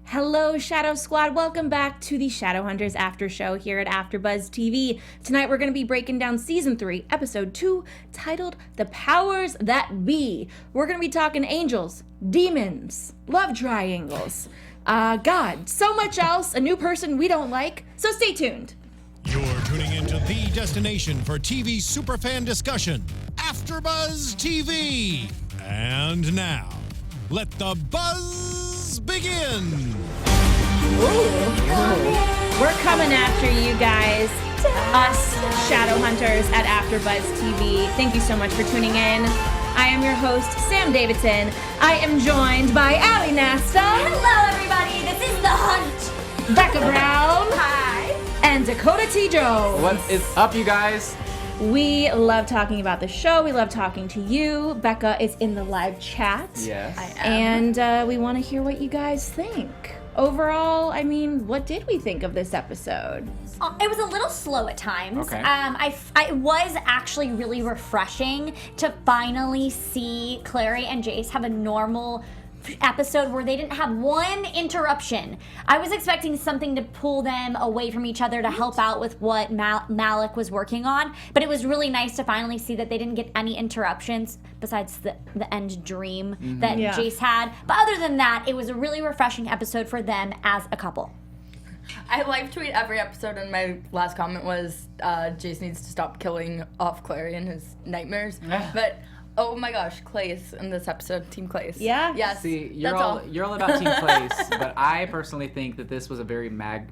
Hello, Shadow Squad. Welcome back to the Shadowhunters After Show here at AfterBuzz TV. Tonight we're going to be breaking down Season 3, Episode 2, titled The Powers That Be. We're going to be talking angels, demons, love triangles, God, so much else, a new person we don't like, so stay tuned. You're tuning into the destination for TV superfan discussion, AfterBuzz TV. And now, let the buzz begin. We're coming after you guys, us Shadowhunters at AfterBuzz TV. Thank you so much for tuning in. I am your host, Sam Davidson. I am joined by Nasta. Hello, everybody. This is The Hunt. Becca Brown. Hi. And Dakota T. What is up, you guys? We love talking about the show. We love talking to you. Becca is in the live chat. Yes. I am. And we want to hear what you guys think. Overall, I mean, what did we think of this episode? It was a little slow at times. Okay. It was actually really refreshing to finally see Clary and Jace have a normal episode where they didn't have one interruption. I was expecting something to pull them away from each other to help out with what Malec was working on, but it was really nice to finally see that they didn't get any interruptions besides the end dream that Jace had. But other than that, it was a really refreshing episode for them as a couple. I live tweet every episode, and my last comment was Jace needs to stop killing off Clary in his nightmares. But oh my gosh, Clace in this episode, Team Clace. Yeah? Yes. See, you're all about Team Clace, but I personally think that this was a very Malec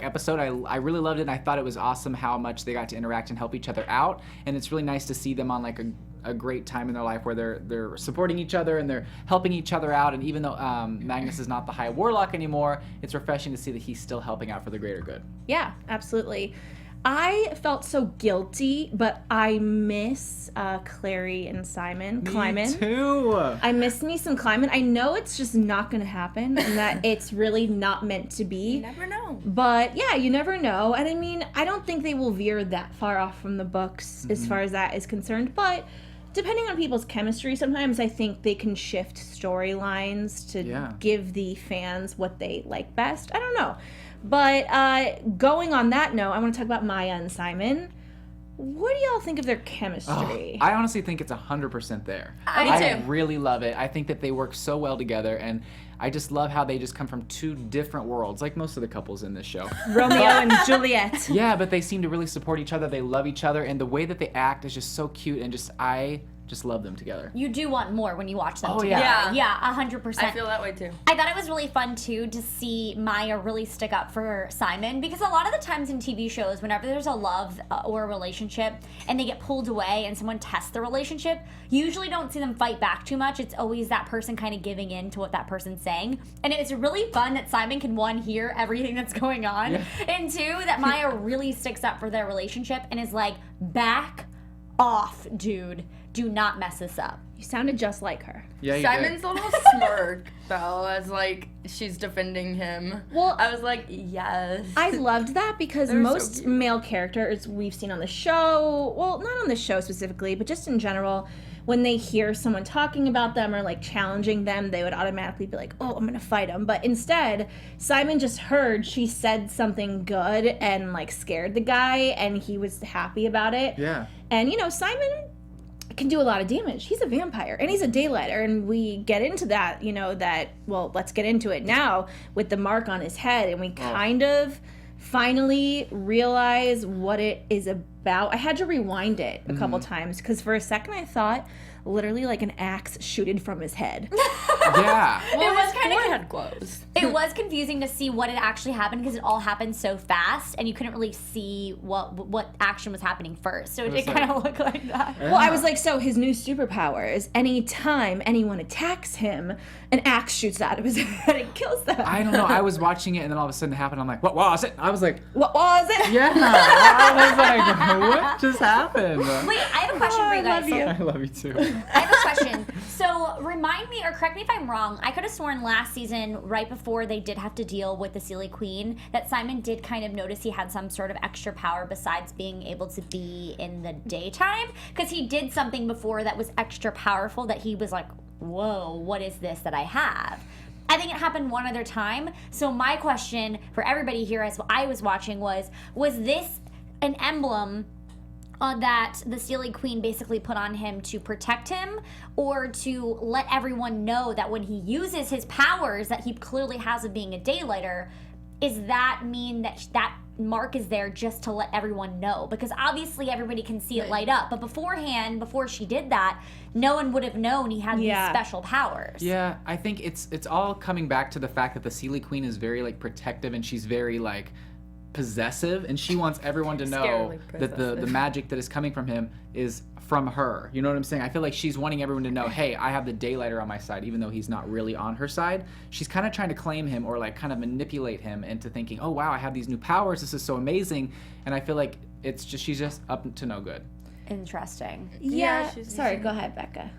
episode. I really loved it, and I thought it was awesome how much they got to interact and help each other out. And it's really nice to see them on like a great time in their life where they're supporting each other and they're helping each other out. And even though Magnus is not the High Warlock anymore, it's refreshing to see that he's still helping out for the greater good. Yeah, absolutely. I felt so guilty, but I miss Clary and Simon. Me too. I miss me some Kleiman. I know it's just not going to happen and that it's really not meant to be. You never know. But yeah, you never know. And I mean, I don't think they will veer that far off from the books as far as that is concerned. But depending on people's chemistry, sometimes I think they can shift storylines to give the fans what they like best. I don't know. But going on that note, I want to talk about Maya and Simon. What do y'all think of their chemistry? I honestly think it's 100% there. I do. Really love it. I think that they work so well together, and I just love how they just come from two different worlds, like most of the couples in this show. Romeo and Juliet. Yeah, but they seem to really support each other. They love each other, and the way that they act is just so cute, and I just love them together. You do want more when you watch them Oh, together. yeah. Yeah, 100%. I feel that way too. I thought it was really fun, too, to see Maya really stick up for Simon, because a lot of the times in TV shows, whenever there's a love or a relationship and they get pulled away and someone tests the relationship, you usually don't see them fight back too much. It's always that person kind of giving in to what that person's saying. And it's really fun that Simon can, one, hear everything that's going on, and two, that Maya really sticks up for their relationship and is like, back off, dude. Do not mess this up. You sounded just like her. Yeah, Simon's little smirk, though, as like she's defending him. Well, I was like, yes. I loved that because They're so most cute. male characters we've seen on the show, well, not on the show specifically, but just in general, when they hear someone talking about them or like challenging them, they would automatically be like, oh, I'm gonna fight him. But instead, Simon just heard she said something good and like scared the guy, and he was happy about it. Yeah. And you know, Simon can do a lot of damage. He's a vampire and he's a daylighter, and we get into that, you know, let's get into it now with the mark on his head, and we kind of finally realize what it is about. I had to rewind it a couple times because for a second I thought literally like an axe shooted from his head. Yeah. Well, it was kind of forehead glows. It was confusing to see what had actually happened because it all happened so fast, and you couldn't really see what action was happening first. So it did kind of look like that. Well, I was like, so his new superpower is anytime anyone attacks him, an axe shoots out of his head and kills them. I don't know. I was watching it, and then all of a sudden it happened. I'm like, what was it? I was like, What was it? yeah. I was like, what just happened? Wait, I have a question for you guys. I love you too. I have a question. So remind me, or correct me if I'm wrong, I could have sworn last season, right before they did have to deal with the Seelie Queen, that Simon did kind of notice he had some sort of extra power besides being able to be in the daytime. Because he did something before that was extra powerful that he was like, whoa, what is this that I have? I think it happened one other time. So my question for everybody here as I was watching was this an emblem that the Steely Queen basically put on him to protect him, or to let everyone know that when he uses his powers that he clearly has of being a daylighter, is that mean that that mark is there just to let everyone know? Because obviously everybody can see it light up, but beforehand, before she did that, no one would have known he had these special powers. Yeah, I think it's all coming back to the fact that the Steely Queen is very like protective, and she's very like possessive, and she wants everyone to know that the magic that is coming from him is from her. You know what I'm saying? I feel like she's wanting everyone to know, hey, I have the Daylighter on my side, even though he's not really on her side. She's kind of trying to claim him, or like kind of manipulate him into thinking, oh wow, I have these new powers, this is so amazing. And I feel like she's just up to no good. Interesting. Yeah. Sorry, go ahead, Becca.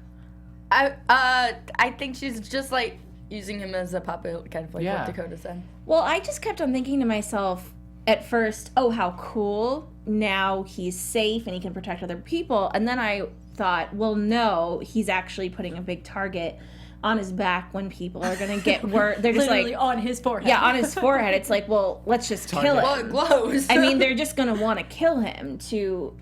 I think she's just like using him as a puppet, kind of like what Dakota said. Well, I just kept on thinking to myself at first, oh, how cool. Now he's safe and he can protect other people. And then I thought, well, no, he's actually putting a big target on his back when people are going to get word. They're just literally like on his forehead. Yeah, on his forehead. It's like, well, let's just kill him. Well, it glows. I mean, they're just going to want to kill him to,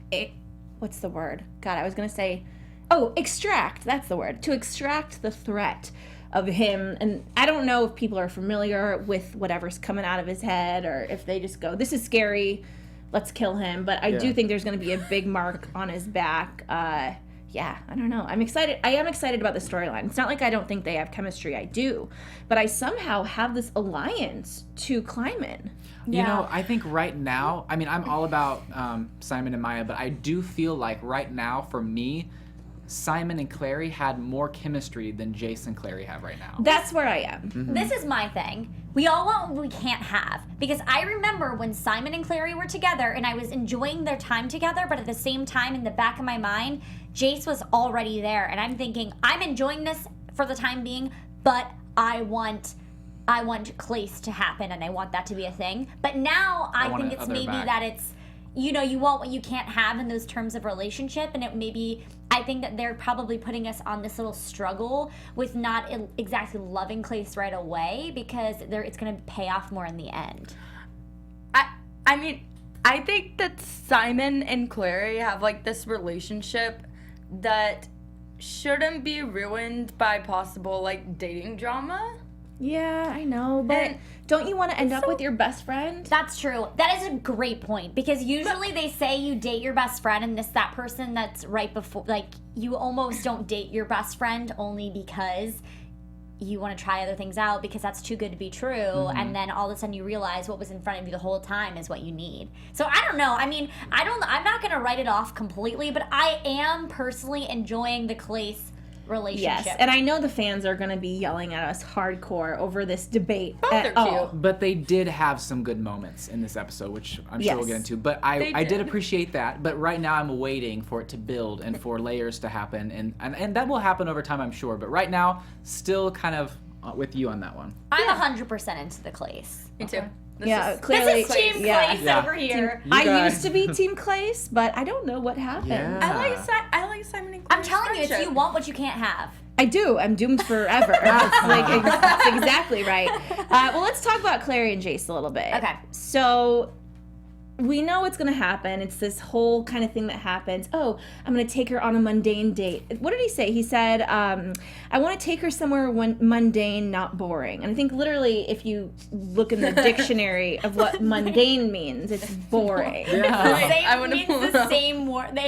what's the word? God, I was going to say, extract. That's the word. To extract the threat of him. And I don't know if people are familiar with whatever's coming out of his head, or if they just go, this is scary, let's kill him. But I do think there's going to be a big mark on his back. Yeah, I don't know. I'm excited. I am excited about the storyline. It's not like I don't think they have chemistry. I do. But I somehow have this alliance to climb in. You know, I think right now, I mean, I'm all about Simon and Maya, but I do feel like right now, for me, Simon and Clary had more chemistry than Jace and Clary have right now. That's where I am. Mm-hmm. This is my thing. We all want what we can't have. Because I remember when Simon and Clary were together and I was enjoying their time together, but at the same time, in the back of my mind, Jace was already there. And I'm thinking, I'm enjoying this for the time being, but I want Clace to happen, and I want that to be a thing. But now I think it's maybe that it's, you know, you want what you can't have in those terms of relationship, and it maybe, I think that they're probably putting us on this little struggle with not exactly loving Clace right away, because it's going to pay off more in the end. I mean, I think that Simon and Clary have like this relationship that shouldn't be ruined by possible like dating drama. Yeah, I know, but don't you want to end up with your best friend? That's true. That is a great point, because usually they say you date your best friend, and that person that's right before, like, you almost don't date your best friend only because you want to try other things out, because that's too good to be true, and then all of a sudden you realize what was in front of you the whole time is what you need. So I don't know. I mean, I'm not going to write it off completely, but I am personally enjoying the Clace relationship. Yes, and I know the fans are going to be yelling at us hardcore over this debate. They're cute. But they did have some good moments in this episode, which I'm sure we'll get into. But I did appreciate that. But right now I'm waiting for it to build and for layers to happen. And that will happen over time, I'm sure. But right now, still kind of with you on that one. I'm 100% into the Clace. Me too. Clearly, this is Team Clace over here. I used to be Team Clace, but I don't know what happened. Yeah. I like Simon and Clary's I'm telling you, it's friendship. you want what you can't have. I do. I'm doomed forever. That's exactly right. Well, let's talk about Clary and Jace a little bit. Okay. So we know what's going to happen. It's this whole kind of thing that happens. Oh, I'm going to take her on a mundane date. What did he say? He said, I want to take her somewhere mundane, not boring. And I think literally if you look in the dictionary of what mundane means, it's boring. It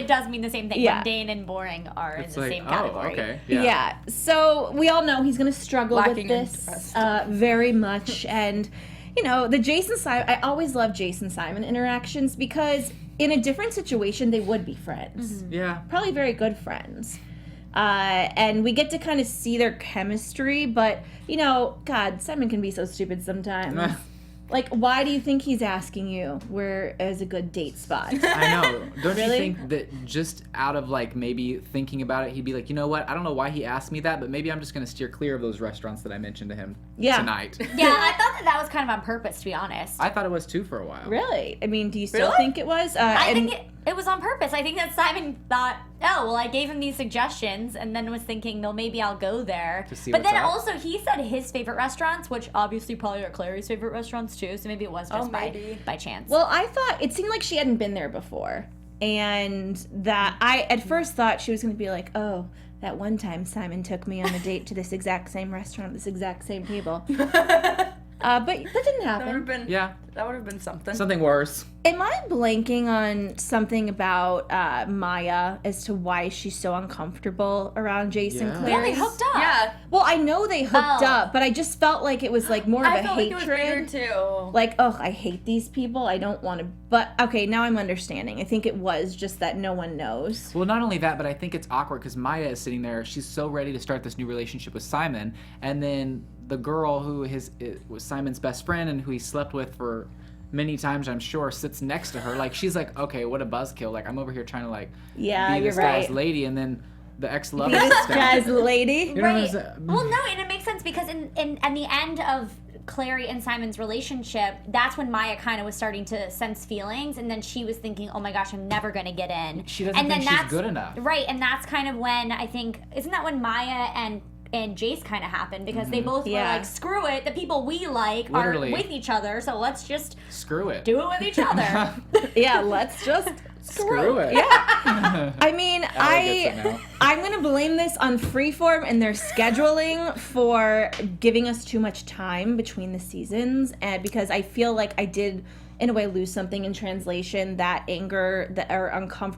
does mean the same thing. Yeah. Mundane and boring are in the same Oh, category. okay. Yeah. So we all know he's going to struggle Lacking with this interest. very much. And you know, the Jason Simon, I always love Jason Simon interactions, because in a different situation, they would be friends. Mm-hmm. Yeah. Probably very good friends. And we get to kind of see their chemistry, but, you know, God, Simon can be so stupid sometimes. Like, why do you think he's asking you where is a good date spot? I know. Don't Really? you think that just out of like maybe thinking about it, he'd be like, you know what? I don't know why he asked me that, but maybe I'm just going to steer clear of those restaurants that I mentioned to him tonight. Yeah, I thought that was kind of on purpose, to be honest. I thought it was too for a while. Really? I mean, do you still Really? think it was? I think It was on purpose. I think that Simon thought, oh, well, I gave him these suggestions and then was thinking, no, maybe I'll go there. To see but what's then up. also he said his favorite restaurants, which obviously probably are Clary's favorite restaurants too, so maybe it was just by chance. Well, I thought it seemed like she hadn't been there before. And that I at first thought she was going to be like, oh, that one time Simon took me on a date to this exact same restaurant, this exact same table. But that didn't happen. That would have been something. Something worse. Am I blanking on something about Maya as to why she's so uncomfortable around Jace and Clary? Yeah, they hooked up. Yeah. Well, I know they hooked up, but I just felt like it was like more of I a felt hatred. like it was bigger too. Like, oh, I hate these people. I don't want to. But okay, now I'm understanding. I think it was just that no one knows. Well, not only that, but I think it's awkward because Maya is sitting there. She's so ready to start this new relationship with Simon, and then the girl who was Simon's best friend and who he slept with for many times, I'm sure, sits next to her. Like, she's like, okay, what a buzzkill. Like, I'm over here trying to, like, be you're this guy's right. lady, and then the ex-lover Be sits this down. guy's lady. You know what I'm Right. saying? Well, no, and it makes sense because in at the end of Clary and Simon's relationship, that's when Maya kind of was starting to sense feelings, and then she was thinking, oh my gosh, I'm never going to get in. She doesn't and think then she's that's, good enough. Right, and that's kind of when I think, isn't that when Maya and Jace kind of happened? Because they both were like, screw it, the people we like Literally. are with each other, so let's just Screw it. do it with each other. Yeah, let's just Screw it. Yeah. I mean, Allie gets it now. I'm going to blame this on Freeform and their scheduling for giving us too much time between the seasons, and because I feel like I did in a way lose something in translation. That anger or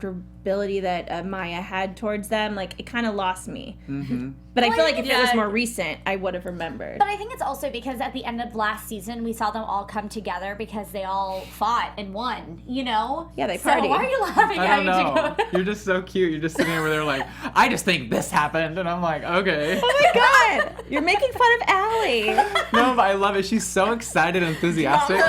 uncomfortability that Maya had towards them, like, it kind of lost me. Mm-hmm. But I feel like if it was Yeah. more recent, I would have remembered. But I think it's also because at the end of last season, we saw them all come together because they all fought and won, you know? Yeah, they So partied. why are you laughing I at don't me, know. Dakota? You're just so cute. You're just sitting there where they're like, I just think this happened. And I'm like, okay. Oh my god! You're making fun of Allie. No, but I love it. She's so excited and enthusiastic.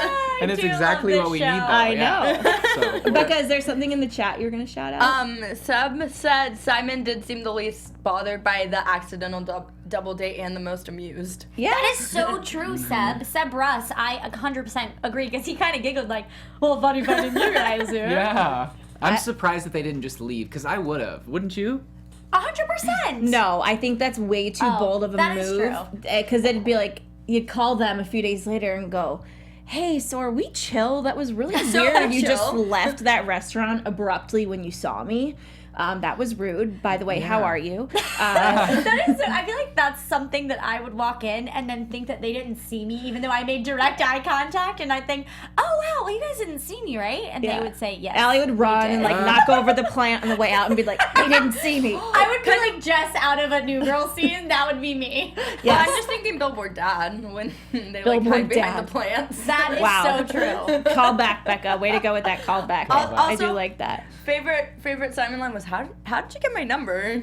And it's do love exactly this what we show. need, though. I Yeah. know. So, Becca, is there something in the chat you're going to shout out? Seb said Simon did seem the least bothered by the accidental double date and the most amused. Yeah. That is so true, Seb. Seb Russ, I 100% agree because he kind of giggled like, well, funny finding you guys here. yeah. I'm surprised that they didn't just leave, because I would have. Wouldn't you? 100%. No, I think that's way too bold of a that is move. true. Because it'd be like, you'd call them a few days later and go, hey, so are we chill? That was really weird. You just chill. left that restaurant abruptly when you saw me. That was rude. By the way, how Yeah. are you? That is, I feel like that's something that I would walk in and then think that they didn't see me, even though I made direct eye contact, and I think, oh wow, well you guys didn't see me, right? And Yeah. they would say yes. Allie would we run did. and like knock over the plant on the way out and be like, they didn't see me. I would be like Jess out of a New Girl scene. That would be me. Well, Yes. I'm just thinking Billboard Dad when they Billboard like hide behind Dad. the plants. That is Wow. so true. Call back, Becca. Way to go with that call back. I do Also- like that. Favorite Simon line was how did you get my number?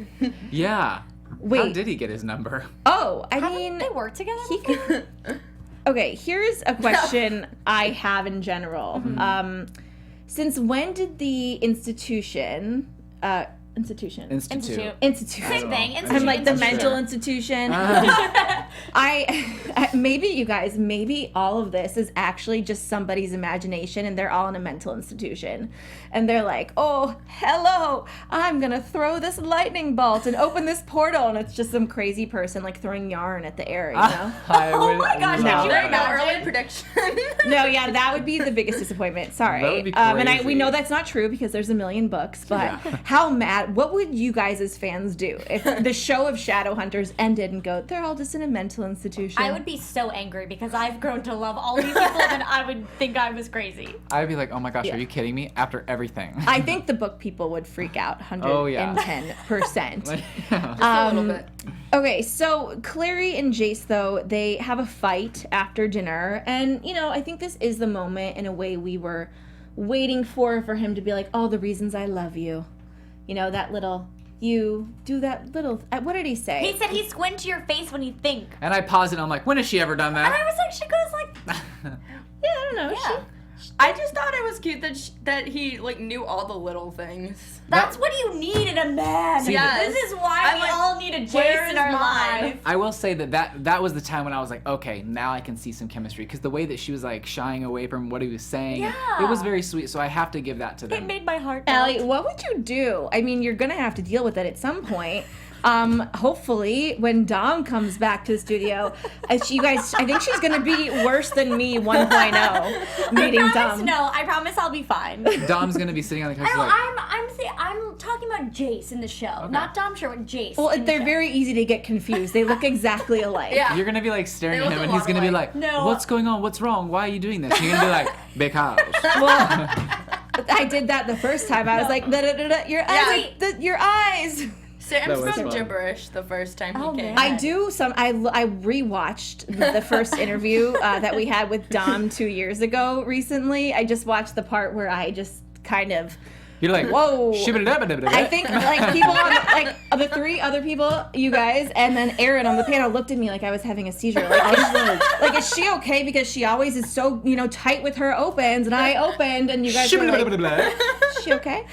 Yeah. How Wait. did he get his number? Oh, I Haven't mean, they work together? he could. Okay, here's a question I have in general. Since when did the institution? Institute. Institute. Same thing. I'm like the Institute. mental institution. I maybe you guys, maybe all of this is actually just somebody's imagination and they're all in a mental institution. And they're like, oh, hello, I'm gonna throw this lightning bolt and open this portal, and it's just some crazy person like throwing yarn at the air, you know? Oh my gosh, No. did you Very imagine? early prediction. No, yeah, that would be the biggest disappointment. Sorry. That would be And we crazy. know that's not true because there's a million books, but how mad, what would you guys as fans do if the show of Shadowhunters ended and go, they're all just in a mental institution? I would be so angry because I've grown to love all these people and I would think I was crazy. I'd be like, oh my gosh, Yeah. are you kidding me? After everything. I think the book people would freak out 110%. Oh, yeah. A little bit. Okay, so Clary and Jace, though, they have a fight after dinner, and, you know, I think this is the moment, in a way, we were waiting for him to be like, all the reasons I love you. You know, that little, you do that little, what did he say? He said he squint to your face when you think. And I paused it and I'm like, when has she ever done And I that? was like, she goes like, Yeah, I don't know. Yeah. I just thought it was cute that he like knew all the little things. That's what you need in a man. Yes. This is why we all need a Jace in our life. I will say that was the time when I was like, okay, now I can see some chemistry, because the way that she was like shying away from what he was saying, it was very sweet. So I have to give that to them. It made my heart Allie, what would you do? I mean, you're gonna have to deal with it at some point. Hopefully, when Dom comes back to the studio, I think she's gonna be worse than me 1.0 meeting Dom. No, I promise I'll be fine. Dom's gonna be sitting on the couch like, I'm talking about Jace in the show, not Dom Sherwood. Jace. Well, they're very easy to get confused. They look exactly alike. Yeah. you're gonna be like staring They at him, look and a he's lot gonna be alike. like, No. what's going on? What's wrong? Why are you doing this? And you're gonna be like, because. Well, I did that the first time. I was like, your eyes, your eyes. Sam That was spoke fun. gibberish the first time he came. man. I rewatched the first interview that we had with Dom 2 years ago recently. I just watched the part where I just kind of, You're like, whoa. shibba-dabba-dabba-dabba. I think like people on the three other people, you guys, and then Aaron on the panel looked at me like I was having a seizure. Like is she okay? Because she always is so tight with her opens, and I opened, and you guys were like, is she okay?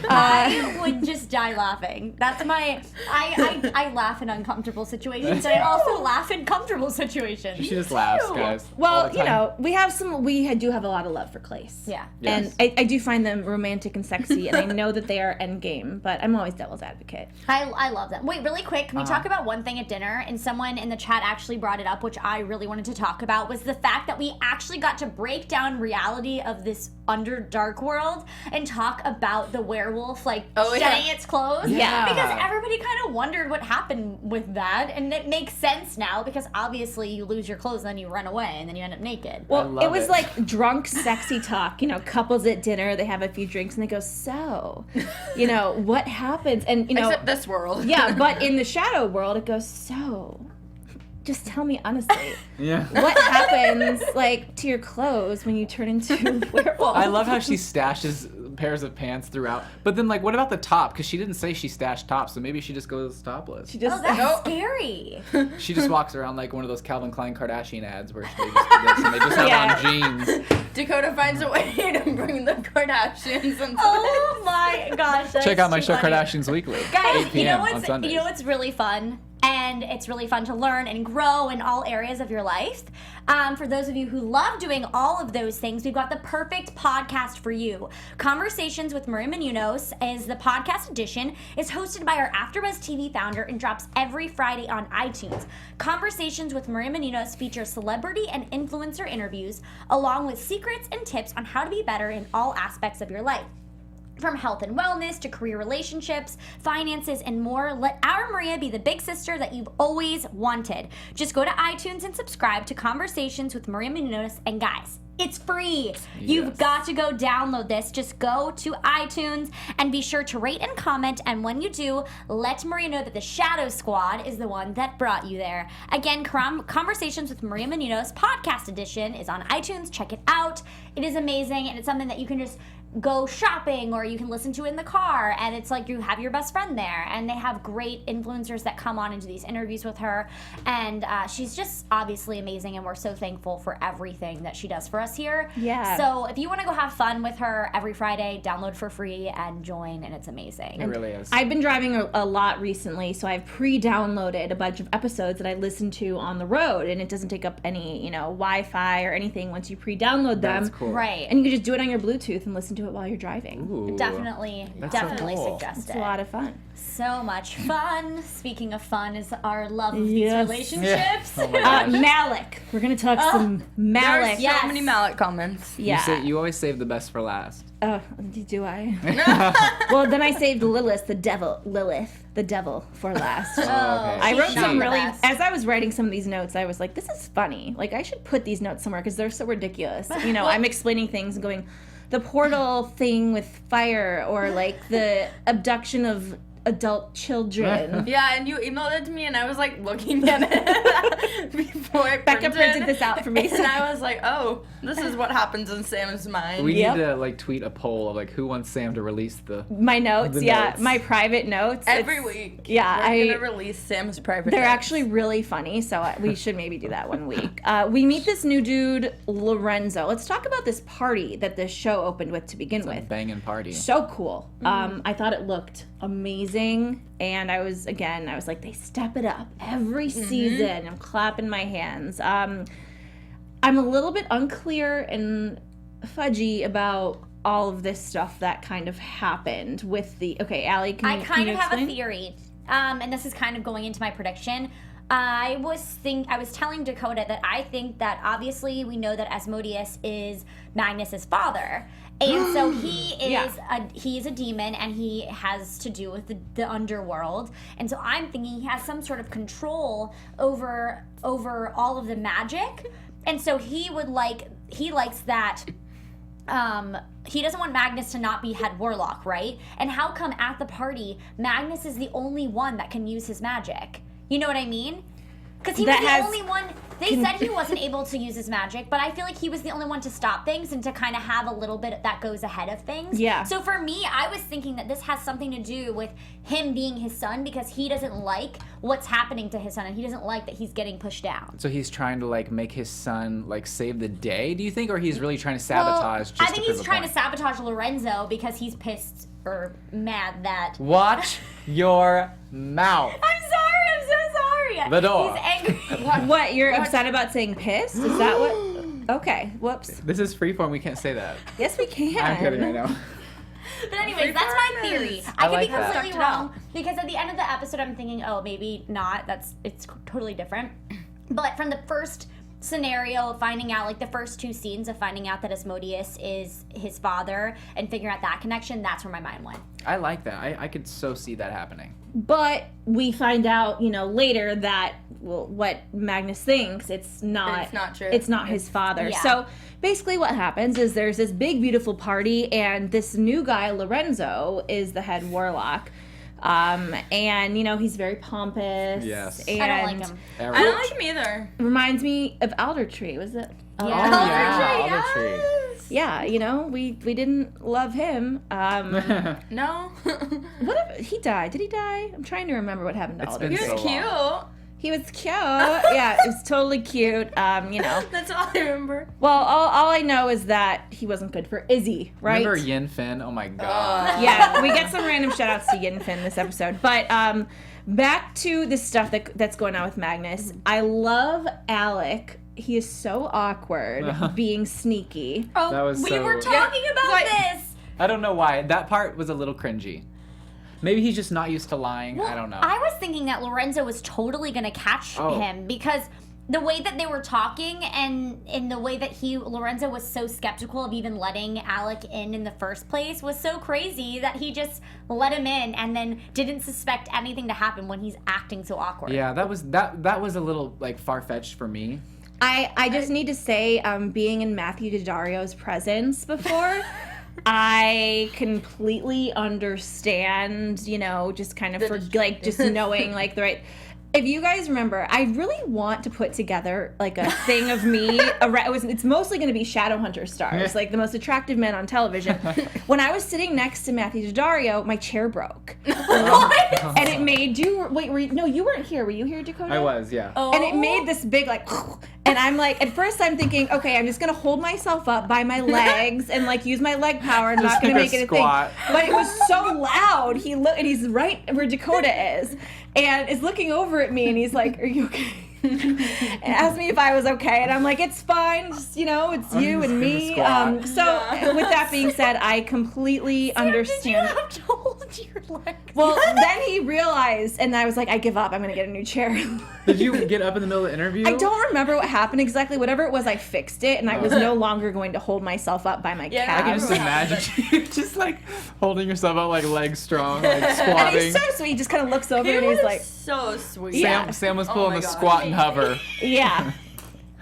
I would just die laughing. That's my. I laugh in uncomfortable situations, and I also laugh in comfortable situations. She just laughs, guys. all Well, the time. we do have a lot of love for Clace. Yeah. Yes. And I do find them romantic and sexy, and I know that they are endgame, but I'm always devil's advocate. I love them. Wait, really quick, can we talk about one thing at dinner? And someone in the chat actually brought it up, which I really wanted to talk about, was the fact that we actually got to break down reality of this Underdark world and talk about the werewolf shedding its clothes. Yeah. Because everybody kind of wondered what happened with that, and it makes sense now because obviously you lose your clothes and then you run away and then you end up naked. Well, love it was it. like drunk, sexy talk. Couples at dinner, they have a few drinks and they go, so, what happens? And, Except this world. yeah, but in the shadow world, it goes, so, just tell me honestly, Yeah. what happens, to your clothes when you turn into a werewolf? I love how she stashes pairs of pants throughout. But then, what about the top? Because she didn't say she stashed tops, so maybe she just goes topless. She just, That's scary. She just walks around like one of those Calvin Klein Kardashian ads where they just do this and they just have on jeans. Dakota finds a way to bring the Kardashians into Oh my gosh. that's Check out my too show funny. Kardashians Weekly, 8 Guys, p.m. on Sundays. you know what's really fun? And it's really fun to learn and grow in all areas of your life. For those of you who love doing all of those things, we've got the perfect podcast for you. Conversations with Maria Menounos is the podcast edition. It's hosted by our AfterBuzz TV founder and drops every Friday on iTunes. Conversations with Maria Menounos features celebrity and influencer interviews, along with secrets and tips on how to be better in all aspects of your life. From health and wellness to career relationships, finances, and more, let our Maria be the big sister that you've always wanted. Just go to iTunes and subscribe to Conversations with Maria Menounos. And guys, it's free. You've got to go download this. Just go to iTunes and be sure to rate and comment. And when you do, let Maria know that the Shadow Squad is the one that brought you there. Again, Conversations with Maria Menounos podcast edition is on iTunes. Check it out. It is amazing, and it's something that you can just go shopping or you can listen to in the car, and it's like you have your best friend there, and they have great influencers that come on and do these interviews with her, and she's just obviously amazing, and we're so thankful for everything that she does for us here. Yeah. So if you want to go have fun with her every Friday, download for free and join, and it's amazing. It really is. I've been driving a lot recently, so I've pre-downloaded a bunch of episodes that I listen to on the road, and it doesn't take up any, Wi-Fi or anything once you pre-download them. That's cool. Right. And you can just do it on your Bluetooth and listen to it while you're driving. Ooh. Definitely That's so cool. suggest It's it. a lot of fun. So much fun. Speaking of fun, is our love of these Yes. relationships. Oh my gosh. Malec. We're gonna talk some Malec. There's so Yes. many Malec comments. Yeah. You always save the best for last. Do I? Well, then I saved Lilith, the devil, for last. Oh, okay. I wrote She's some the really, best. as I was writing some of these notes, I was like, this is funny. I should put these notes somewhere because they're so ridiculous. I'm explaining things and going, the portal thing with fire, or the abduction of adult children. Yeah, and you emailed it to me, and I was like looking at it before it Becca printed this out for me. And I was like, oh, this is what happens in Sam's mind. We need to like tweet a poll of like who wants Sam to release my notes. the Yeah, notes. my private notes. Every week. Yeah, we're gonna release Sam's private They're notes. actually really funny, so we should maybe do that one week. We meet this new dude, Lorenzo. Let's talk about this party that this show opened with to begin with. banging party. So cool. I thought it looked amazing, and I was like, they step it up every season. I'm clapping my hands. I'm a little bit unclear and fudgy about all of this stuff that kind of happened with the. Okay, Allie, can you have explain? a theory, and this is kind of going into my prediction. I was telling Dakota that I think that obviously we know that Asmodeus is Magnus's father. And so he is a demon, and he has to do with the underworld. And so I'm thinking he has some sort of control over all of the magic. And so he likes that. He doesn't want Magnus to not be head warlock, right? And how come at the party Magnus is the only one that can use his magic? You know what I mean? Because he was the only one. They said he wasn't able to use his magic, but I feel like he was the only one to stop things and to kind of have a little bit that goes ahead of things. Yeah. So for me, I was thinking that this has something to do with him being his son, because he doesn't like what's happening to his son, and he doesn't like that he's getting pushed down. So he's trying to like make his son like save the day, do you think, or he's really trying to sabotage? I think he's trying to sabotage Lorenzo because he's pissed or mad that. Watch your mouth. I'm sorry. I'm so sorry. The door. He's angry. What, you're upset about saying pissed? Is that what? Okay, whoops. This is Freeform. We can't say that. Yes, we can. I'm kidding right now. But anyways, that's my theory. I could like be that. completely wrong, because at the end of the episode I'm thinking, oh, maybe not. It's totally different. But from the first scenario of finding out, like the first two scenes of finding out that Asmodeus is his father and figuring out that connection, that's where my mind went. I like that. I could so see that happening. But we find out, later that what Magnus thinks, it's not true. It's not his father. Yeah. So basically what happens is there's this big, beautiful party, and this new guy, Lorenzo, is the head warlock. And he's very pompous. Yes. And I don't like him. I don't like him either. reminds me of Alder Tree, was it? Oh, yeah. Yes. Alder Tree. Yeah, we didn't love him. No. What if he died? Did he die? I'm trying to remember what happened to It's Alder been Tree. He was so cute. long. He was cute. Yeah, it was totally cute. That's all I remember. Well, all I know is that he wasn't good for Izzy, right? Remember Yin Fin? Oh my god. Yeah, we get some random shout-outs to Yin Fin this episode. But back to the stuff that's going on with Magnus. I love Alec. He is so awkward, being sneaky. Oh, That was we so- were talking about this. I don't know why. That part was a little cringy. Maybe he's just not used to lying. I don't know. I was thinking that Lorenzo was totally going to catch him, because the way that they were talking and in the way that Lorenzo was so skeptical of even letting Alec in the first place was so crazy that he just let him in and then didn't suspect anything to happen when he's acting so awkward. Yeah, that was a little like far-fetched for me. I just need to say, being in Matthew Daddario's presence before, I completely understand, just kind of just knowing like the right. If you guys remember, I really want to put together like a thing of me. It's mostly going to be Shadowhunters stars, like the most attractive men on television. When I was sitting next to Matthew Daddario, my chair broke, and it made you wait. No, you weren't here. Were you here, Dakota? I was, yeah. Oh. And it made this big and I'm like, at first I'm thinking, okay, I'm just gonna hold myself up by my legs and like use my leg power. I'm not gonna make it a squat. thing. But it was so loud. And he's right where Dakota is, and is looking over at me, and he's like, "Are you okay?" And asked me if I was okay, and I'm like, "It's fine. Just, it's you and me." squat. So with that being said, I completely understand. Did you have to hold your leg? Well, then he realized, and I was like, I give up. I'm going to get a new chair. Did you get up in the middle of the interview? I don't remember what happened exactly. Whatever it was, I fixed it, and I was no longer going to hold myself up by my calves. I can just imagine you just like holding yourself out like legs strong, like And squatting. he's so sweet. He just kind of looks over He and was he's like, so sweet. Yeah. Sam was Oh pulling my the God. squat and hover. yeah.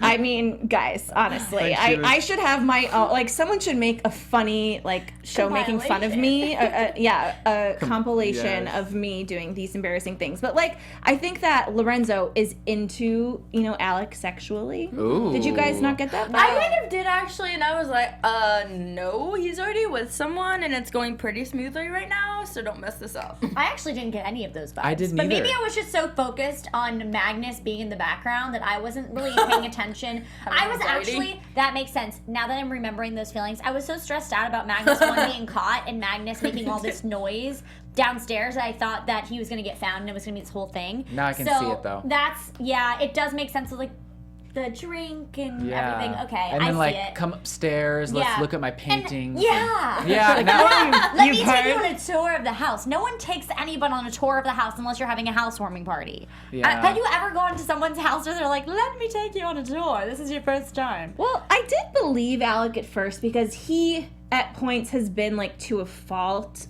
I mean, guys, honestly, I should have my own, like, someone should make a funny, like, show making fun of me. A compilation of me doing these embarrassing things. But, like, I think that Lorenzo is into, Alec sexually. Ooh. Did you guys not get that? I kind of did, actually, and I was like, no, he's already with someone, and it's going pretty smoothly right now, so don't mess this up. I actually didn't get any of those vibes. I didn't But either. maybe I was just so focused on Magnus being in the background that I wasn't really paying attention. I was actually, that makes sense. Now that I'm remembering those feelings, I was so stressed out about Magnus being caught and Magnus making all this noise downstairs that I thought that he was going to get found and it was going to be this whole thing. Now I can see it, though. It does make sense of, like, the drink and everything. Okay, and then, I see it. Come upstairs. Let's look at my paintings. Yeah. Let me take you on a tour of the house. No one takes anyone on a tour of the house unless you're having a housewarming party. Yeah. Have you ever gone to someone's house where they're like, let me take you on a tour? This is your first time. Well, I did believe Alec at first because he at points has been like to a fault,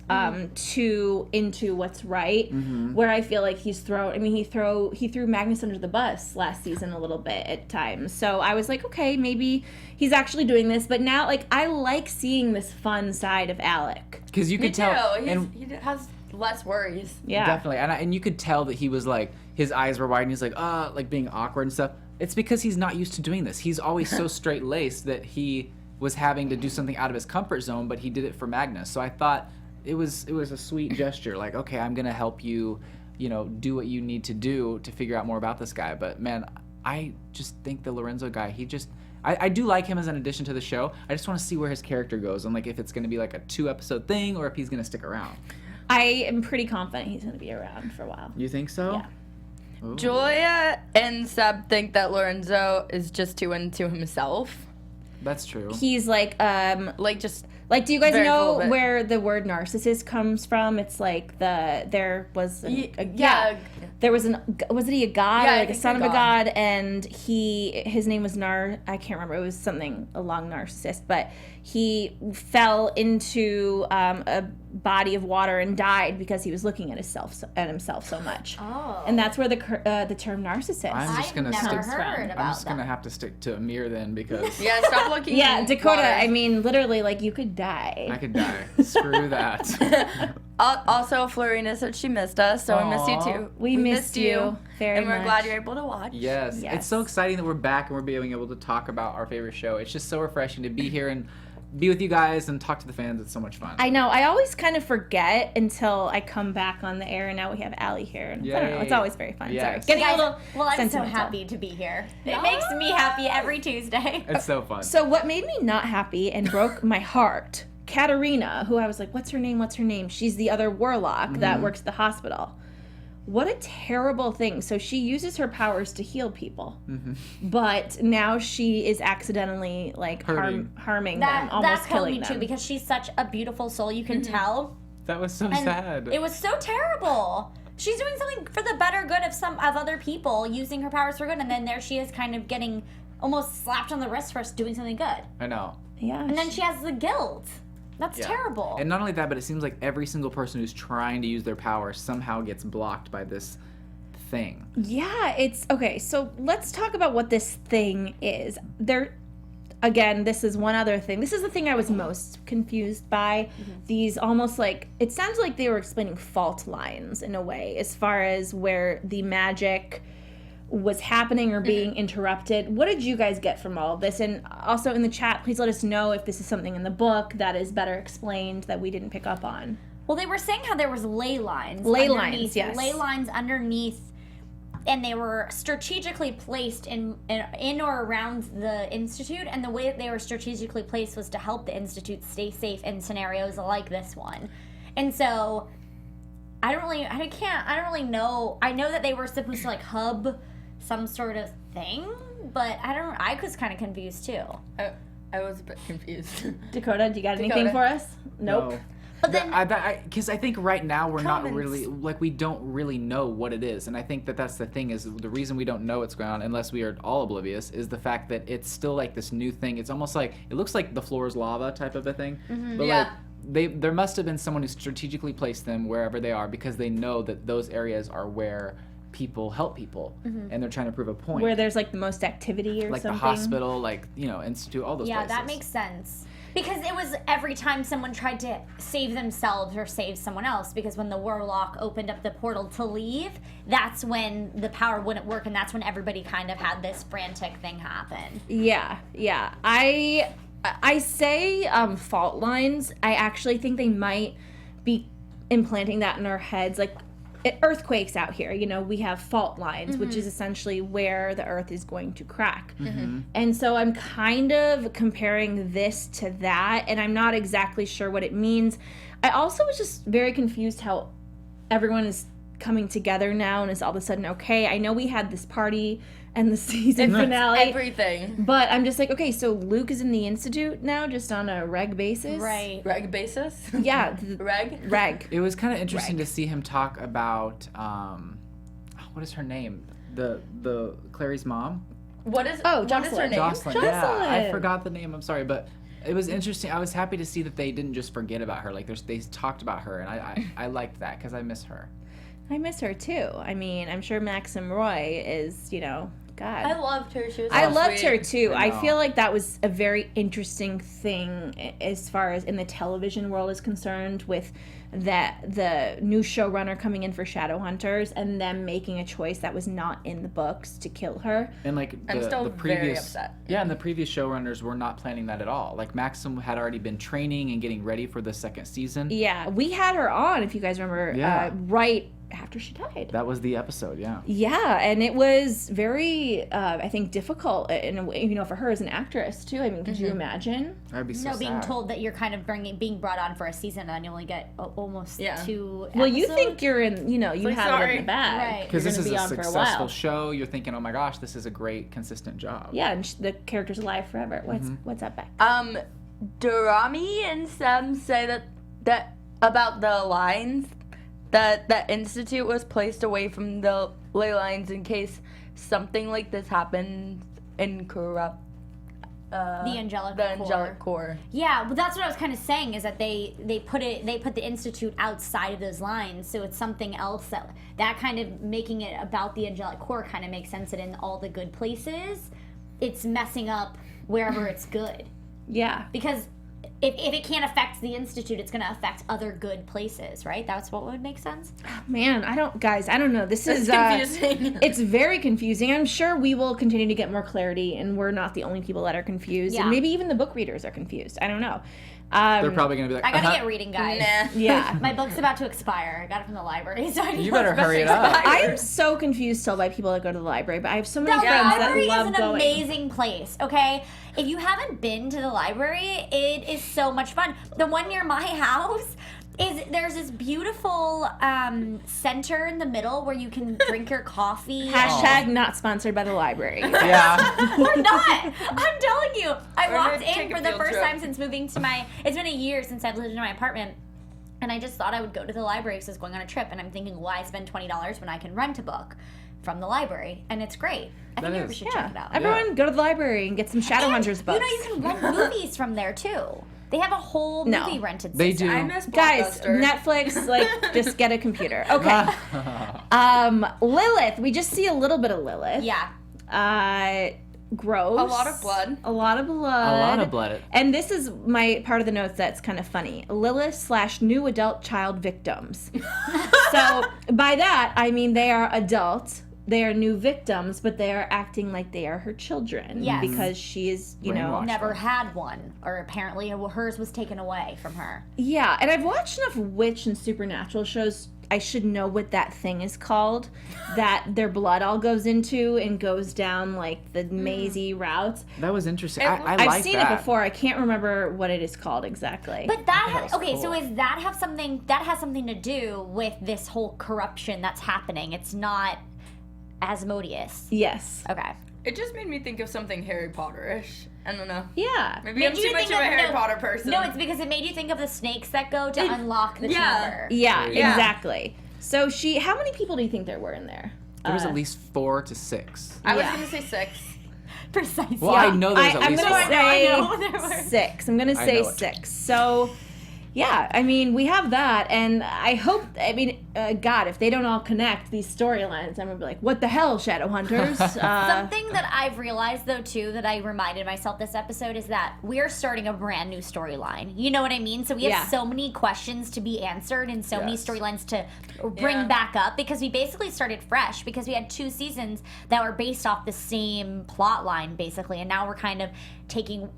too into what's right. Where I feel like he threw Magnus under the bus last season a little bit at times. So I was like, okay, maybe he's actually doing this. But now, like, I like seeing this fun side of Alec. Because you Me could tell. too. He has less worries. Yeah, Definitely, and you could tell that he was like, his eyes were wide, and he's like being awkward and stuff. It's because he's not used to doing this. He's always so straight laced that he was having to do something out of his comfort zone, but he did it for Magnus. So I thought it was a sweet gesture. Like, okay, I'm gonna help you, do what you need to do to figure out more about this guy. But man, I just think the Lorenzo guy, I do like him as an addition to the show. I just want to see where his character goes and like if it's gonna be like a 2-episode thing or if he's gonna stick around. I am pretty confident he's gonna be around for a while. You think so? Yeah. Ooh. Julia and Seb think that Lorenzo is just too into himself. That's true. He's like, Just like, do you guys very full know of it. where the word narcissist comes from? It's like there was was he a god Yeah, or I like a think son a of a god. god, and his name was I can't remember, it was something along narcissist, but he fell into a body of water and died because he was looking at himself so much. Oh. And that's where the term narcissist. I'm just gonna I've never stick. heard about I'm just that. gonna have to stick to Amir then because yeah, stop looking. Yeah, in Dakota, water. I mean, literally, like, you could die. I could die. Screw that. Also, Florina said she missed us, so we missed you Aw. too. We missed you very and we're much. glad you're able to watch. Yes. Yes. It's so exciting that we're back and we're being able to talk about our favorite show. It's just so refreshing to be here and be with you guys and talk to the fans. It's so much fun. I know. I always kind of forget until I come back on the air, and now we have Allie here. And I don't know. It's Yay. always very fun. Yes. Sorry. Getting Guys, a little well, I'm so sentimental. happy to be here. It makes me happy every Tuesday. It's so fun. So what made me not happy and broke my heart, Katarina, who I was like, what's her name? She's the other warlock that works at the hospital. What a terrible thing. So she uses her powers to heal people. But now she is accidentally, like, harming them, almost That killed killing me them. too because she's such a beautiful soul. You can tell. That was so And sad. It was so terrible. She's doing something for the better good of other people, using her powers for good, and then there she is, kind of getting almost slapped on the wrist for doing something good. I know. Yeah. And then she has the guilt. That's Yeah. terrible. And not only that, but it seems like every single person who's trying to use their power somehow gets blocked by this thing. Yeah, it's okay. So let's talk about what this thing is. Again, this is one other thing. This is the thing I was most confused by. These almost like, it sounds like they were explaining fault lines in a way, as far as where the magic was happening or being interrupted. What did you guys get from all of this? And also in the chat, please let us know if this is something in the book that is better explained that we didn't pick up on. Well, they were saying how there was ley lines. Ley underneath- lines, yes. Ley lines underneath, and they were strategically placed in or around the Institute, and the way that they were strategically placed was to help the Institute stay safe in scenarios like this one. And so, I don't really know. I know that they were supposed to, like, hub some sort of thing, but I was kind of confused too. I was a bit confused. Dakota, do you got anything Dakota. for us? Nope. No. But then, Because I think right now we're not Comments. really, like, we don't really know what it is. And I think that that's the thing, is the reason we don't know what's going on, unless we are all oblivious, is the fact that it's still like this new thing. It's almost like, it looks like the floor is lava type of a thing. But Yeah. like, there must have been someone who strategically placed them wherever they are because they know that those areas are where people help people, and they're trying to prove a point. Where there's like the most activity or like something. the hospital, like, you know, institute, all those places. Yeah, that makes sense. Because it was every time someone tried to save themselves or save someone else, because when the warlock opened up the portal to leave, that's when the power wouldn't work, and that's when everybody kind of had this frantic thing happen. Yeah. I say fault lines. I actually think they might be implanting that in our heads. Like, earthquakes out here, you know, we have fault lines, which is essentially where the earth is going to crack. And so I'm kind of comparing this to that, and I'm not exactly sure what it means. I also was just very confused how everyone is coming together now and is all of a sudden okay. I know we had this party and the season finale. Everything. But I'm just like, okay, so Luke is in the Institute now, just on a reg basis? Right. Reg basis? Yeah. Reg? It was kind of interesting to see him talk about, what is her name? The Clary's mom? What is Jocelyn. her name? Jocelyn. Yeah, I forgot the name. I'm sorry, but it was interesting. I was happy to see that they didn't just forget about her. Like, they talked about her, and I liked that because I miss her. I miss her too. I mean, I'm sure Maxim Roy is, you know, God. I loved her. She was I so loved sweet. her too. I I know. feel like that was a very interesting thing as far as in the television world is concerned, with the new showrunner coming in for Shadowhunters and them making a choice that was not in the books to kill her. And like I'm still the previous, very upset. Yeah, and the previous showrunners were not planning that at all. Like Maxim had already been training and getting ready for the second season. Yeah, we had her on, if you guys remember, Yeah. right after she died. That was the episode, yeah. Yeah, and it was very, I think, difficult in a way, you know, for her as an actress too. I mean, could you imagine? That'd be so No, being sad. told that you're kind of being brought on for a season and you only get almost 2 Well, you episodes? think you're in, you know, you Like, have it in sorry. the bag. Right. Because You're this is gonna be a on for successful while. show. You're thinking, oh my gosh, this is a great, consistent job. Yeah, and the character's alive forever. What's up, Beck? Dorami and Sam say that about the lines, that the Institute was placed away from the ley lines in case something like this happened in the angelic core. Yeah, but that's what I was kind of saying, is that they put the Institute outside of those lines, so it's something else that kind of making it about the angelic core kind of makes sense that in all the good places, it's messing up wherever it's good. Yeah. Because if it can't affect the Institute, it's going to affect other good places, right? That's what would make sense. Man, I don't know. This is confusing. It's very confusing. I'm sure we will continue to get more clarity, and we're not the only people that are confused. Yeah. And maybe even the book readers are confused. I don't know. They're probably going to be like, I got to get reading, guys. Nah. Yeah. My book's about to expire. I got it from the library, so I need You to better hurry it up. I am so confused still by people that go to the library, but I have so many The friends that library is love an going. amazing place, okay? If you haven't been to the library, it is so much fun. The one near my house there's this beautiful center in the middle where you can drink your coffee. Hashtag not sponsored by the library. yeah. We're not. I'm telling you. I We're walked gonna in take a for the field first trip. time since moving to it's been a year since I've lived in my apartment. And I just thought I would go to the library because I was going on a trip. And I'm thinking, why spend $20 when I can rent a book from the library? And it's great. I think everybody should check it out. Everyone go to the library and get some Shadowhunters books. You know, you can rent movies from there too. They have a whole movie rented system. They do. I miss Guys, Blockbuster. Netflix, like, just get a computer. Okay. Lilith. We just see a little bit of Lilith. Yeah. Gross. A lot of blood. A lot of blood. A lot of blood. And this is my part of the notes that's kind of funny. Lilith / new adult child victims. So by that, I mean they are adult. They are new victims, but they are acting like they are her children. Yes. Because she is, you know. Brainwashed. Never had one, or apparently hers was taken away from her. Yeah, and I've watched enough witch and supernatural shows. I should know what that thing is called that their blood all goes into and goes down like the mazy routes. That was interesting. It- I I've like seen that. it before. I can't remember what it is called exactly. But that that has, was okay, cool. so is that has something to do with this whole corruption that's happening? It's not Asmodeus. Yes. Okay. It just made me think of something Harry Potter-ish. I don't know. Yeah. Maybe I'm too much of a Harry Potter person. No, it's because it made you think of the snakes that go to unlock the yeah. chamber. Yeah, Yeah. exactly. So how many people do you think there were in there? There was at least 4 to 6. I was Yeah. going to say 6. Precisely. Well, I know there's at I'm least gonna 4. I know say there were. 6. I'm gonna I say know it. 6. So, Yeah, I mean, we have that, and I hope, God, if they don't all connect these storylines, I'm gonna be like, what the hell, Shadowhunters? Something that I've realized, though, too, that I reminded myself this episode is that we're starting a brand new storyline. You know what I mean? So we have so many questions to be answered and so many storylines to bring back up, because we basically started fresh, because we had 2 seasons that were based off the same plot line, basically, and now we're kind of taking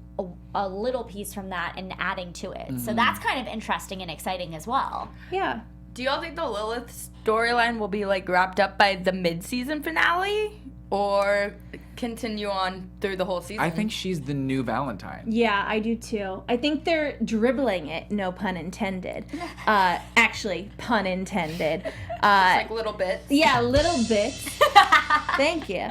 a little piece from that and adding to it. So that's kind of interesting and exciting as well. Yeah. Do y'all think the Lilith storyline will be like wrapped up by the mid-season finale, or continue on through the whole season? I think she's the new Valentine. Yeah, I do too. I think they're dribbling it, no pun intended. Actually, pun intended. It's like little bits. Yeah, little bits. Thank you.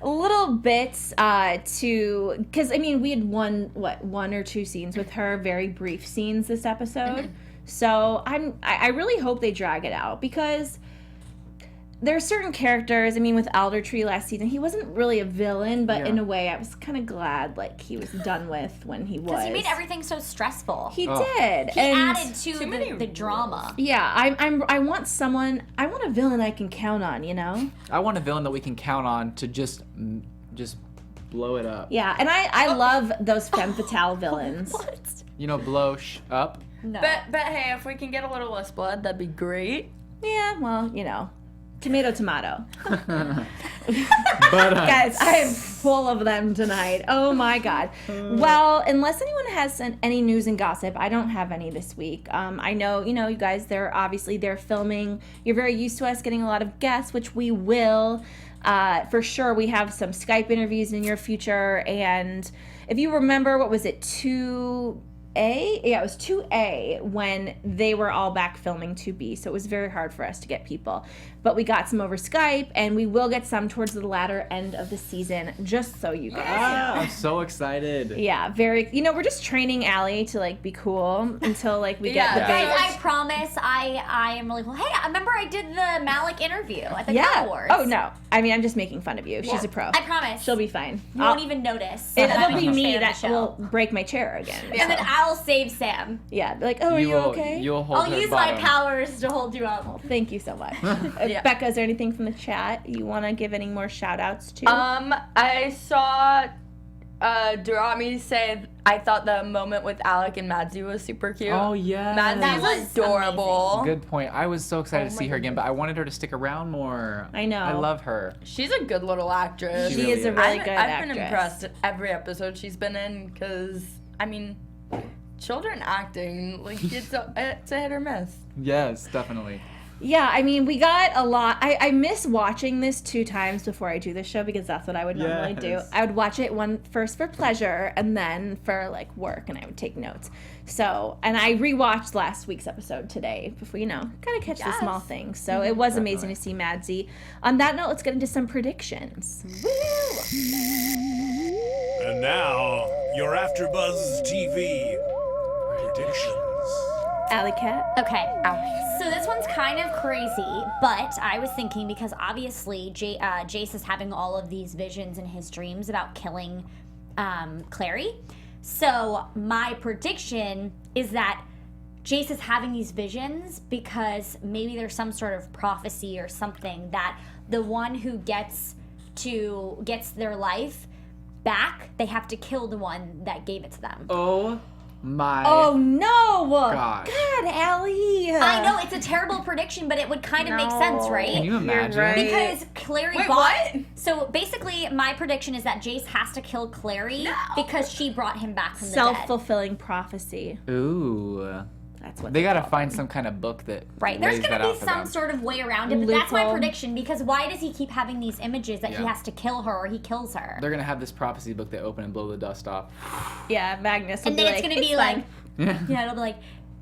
Little bits because we had one or 2 scenes with her, very brief scenes this episode. So I really hope they drag it out, because there are certain characters. With Alder Tree last season, he wasn't really a villain, but in a way, I was kind of glad like he was done with when he was. Because he made everything so stressful. He did. He added to the drama. Yeah, I want a villain I can count on. I want a villain that we can count on to just blow it up. Yeah, and I love those femme fatale villains. What? Blow up. No. But hey, if we can get a little less blood, that'd be great. Yeah, well, tomato. But Guys, I am full of them tonight. Oh my God. Well, unless anyone has any news and gossip, I don't have any this week. I know, you guys, they're filming. You're very used to us getting a lot of guests, which we will. For sure, we have some Skype interviews in your future. And if you remember, what was it, 2A? Yeah, it was 2A when they were all back filming 2B, so it was very hard for us to get people. But we got some over Skype, and we will get some towards the latter end of the season, just so you guys know. I'm so excited. Yeah, very, we're just training Allie to, be cool until, we get the Guys, big... I promise I am really cool. Hey, I remember I did the Malec interview at the Cat Awards. Oh, no. I'm just making fun of you. She's a pro. I promise. She'll be fine. You won't even notice. It'll be me that will break my chair again. And then I'll save Sam. Yeah, are you okay? You'll hold I'll her use bottom. my powers to hold you up. Well, thank you so much. Becca, is there anything from the chat you want to give any more shout outs to? I saw Durami say I thought the moment with Alec and Madsy was super cute. Oh, yeah. Madsy was adorable. Good point. I was so excited to see her again, but I wanted her to stick around more. I know. I love her. She's a good little actress. She is a really good actress. I've been impressed every episode she's been in, because, children acting, it's a hit or miss. Yes, definitely. Yeah, we got a lot. I miss watching this 2 times before I do this show, because that's what I would normally do. I would watch it first for pleasure and then for work, and I would take notes. So, and I rewatched last week's episode today before, gotta catch the small things. So it was amazing to see Madsy. On that note, let's get into some predictions. Woo! And now, your AfterBuzz TV predictions. Alley Cat. Okay, so this one's kind of crazy, but I was thinking, because obviously Jace is having all of these visions in his dreams about killing Clary. So my prediction is that Jace is having these visions because maybe there's some sort of prophecy or something that the one who gets their life back, they have to kill the one that gave it to them. Oh my. Oh no! God, Allie. I know it's a terrible prediction, but it would kind of make sense, right? Can you imagine? Right. Because Clary Wait, bought. what? So basically, my prediction is that Jace has to kill Clary because she brought him back from the dead. Self-fulfilling prophecy. Ooh. That's what They gotta find some kind of book that Right, there's lays gonna that out be for some them. sort of way around it, but that's my Loophole. prediction, because why does he keep having these images that he Yeah. has to kill her or he kills her? They're gonna have this prophecy book they open and blow the dust off. Yeah, Magnus. Will And be then it's gonna be fine. yeah, it'll be like,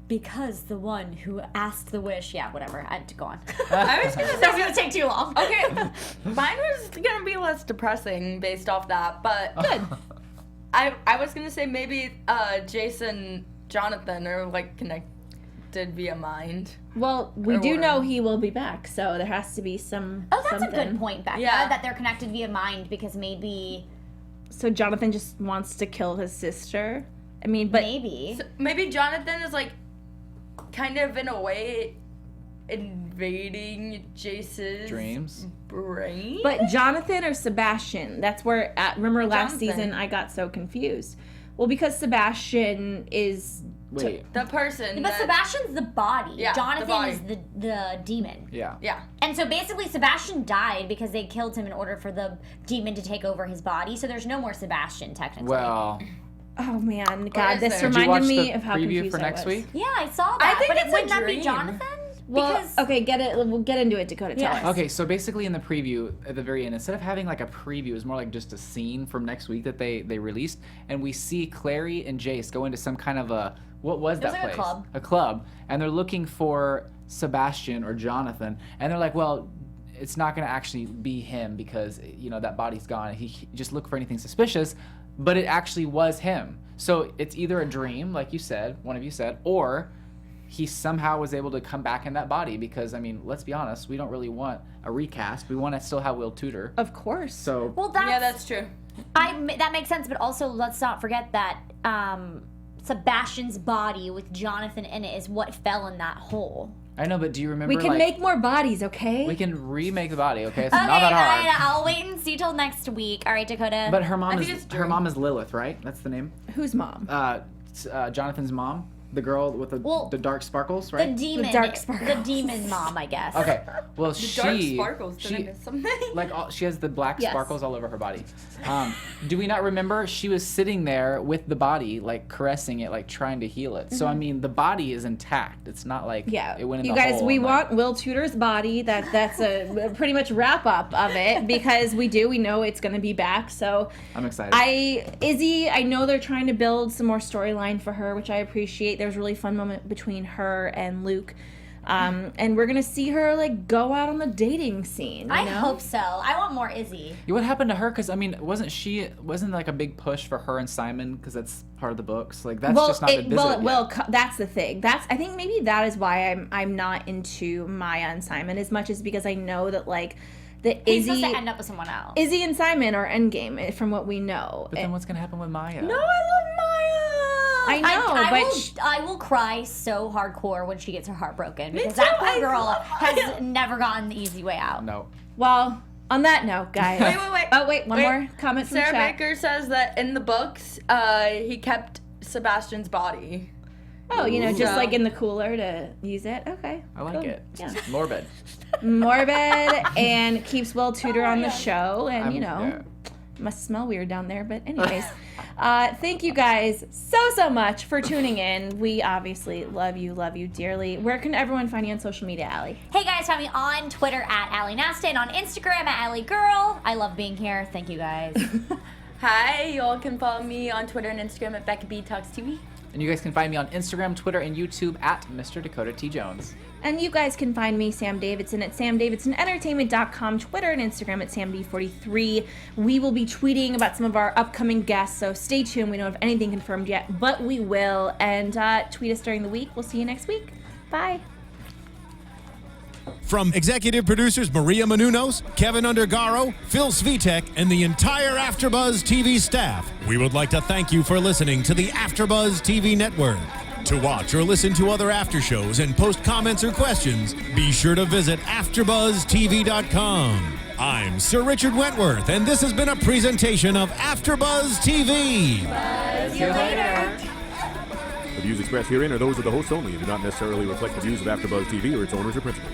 because the one who asked the wish, yeah, whatever, I had to go on. I was gonna say, That's gonna take too long. okay, mine was gonna be less depressing based off that, but Good. I was gonna say maybe Jason, Jonathan are connected via mind. Well, we Or do word. know he will be back, so there has to be some. Oh, that's something. a good point, Becca, Yeah. that they're connected via mind, because maybe, So Jonathan just wants to kill his sister. But maybe. So maybe Jonathan is kind of in a way invading Jace's dreams. brain. But Jonathan or Sebastian? That's where, remember last Jonathan. season I got so confused. Well, because Sebastian is... Wait. The person. But Sebastian's the body. Yeah, Jonathan the body. is the demon. Yeah. Yeah. And so basically Sebastian died because they killed him in order for the demon to take over his body. So there's no more Sebastian technically. Well, Oh, man. God, is this there? did you watch reminded me the of how preview confused for I next was. week? Yeah, I saw that. I think but it's a wouldn't that be dream. Jonathan? Well, Because okay, we'll get into it, Dakota. Tell Yes. us. Okay, so basically in the preview at the very end, instead of having like a preview, it's more like just a scene from next week that they released, and we see Clary and Jace go into some kind of what was that was like a place? club. A club, and they're looking for Sebastian or Jonathan, and they're like, well, it's not going to actually be him because that body's gone. He just look for anything suspicious, but it actually was him. So it's either a dream, like you said, one of you said, or he somehow was able to come back in that body because, I mean, let's be honest, we don't really want a recast. We want to still have Will Tudor. Of course. So, well, That's true. that makes sense. But also, let's not forget that Sebastian's body with Jonathan in it is what fell in that hole. I know, but do you remember, we can make more bodies, okay? we can remake the body, okay? It's Okay, not that hard. fine. I'll wait and see till next week. All right, Dakota. But her mom think is it's her Drew. mom is Lilith, right? That's the name. Whose mom? Jonathan's mom, the girl with the dark sparkles, the right? demon, The dark sparkles. the demon mom, I guess. Okay. Well, Dark sparkles. Did I she miss something? like she has the black Yes. sparkles all over her body. Do we not remember she was sitting there with the body, like caressing it, like trying to heal it? So I mean, the body is intact. It's not like Yeah, it went in you the guys, hole we and, want Will Tudor's body. That's a pretty much wrap up of it because we know it's going to be back. So I'm excited. Izzy, I know they're trying to build some more storyline for her, which I appreciate. There was a really fun moment between her and Luke. And we're gonna see her like go out on the dating scene. I know? hope so. I want more Izzy. What happened to her? Because I mean, wasn't like a big push for her and Simon because that's part of the books. Like that's just not visited yet. That's the thing. I think maybe that is why I'm not into Maya and Simon as much as because I know that like the He's Izzy supposed to end up with someone else. Izzy and Simon are endgame from what we know. But then what's gonna happen with Maya? No, I love Maya. I know, I will cry so hardcore when she gets her heart broken because too, that I poor girl love has never gotten the easy way out. No. well, on that note, guys. Wait. Oh wait, one more comment from Sarah chat. Baker says that in the books, he kept Sebastian's body. Oh, just So- like in the cooler to use it. Okay, I like cool. it. Yeah. Morbid. Morbid and keeps Will Tudor on the show, and Yeah. must smell weird down there. But anyways, thank you guys so much for tuning in. We obviously love you dearly. Where can everyone find you on social media, Allie? Hey guys, find me on Twitter at Nasta and on Instagram at AllieGirl. I love being here. Thank you guys. Hi, y'all can follow me on Twitter and Instagram at Becca B Talks TV. And you guys can find me on Instagram, Twitter, and YouTube at Mr. Dakota T. Jones. And you guys can find me, Sam Davidson, at samdavidsonentertainment.com, Twitter and Instagram at samd43. We will be tweeting about some of our upcoming guests, so stay tuned. We don't have anything confirmed yet, but we will. And tweet us during the week. We'll see you next week. Bye. From executive producers Maria Menounos, Keven Undergaro, Phil Svitek, and the entire AfterBuzz TV staff, we would like to thank you for listening to the AfterBuzz TV network. To watch or listen to other after shows and post comments or questions, be sure to visit AfterBuzzTV.com. I'm Sir Richard Wentworth, and this has been a presentation of AfterBuzz TV. See you later. The views expressed herein are those of the hosts only and do not necessarily reflect the views of AfterBuzz TV or its owners or principals.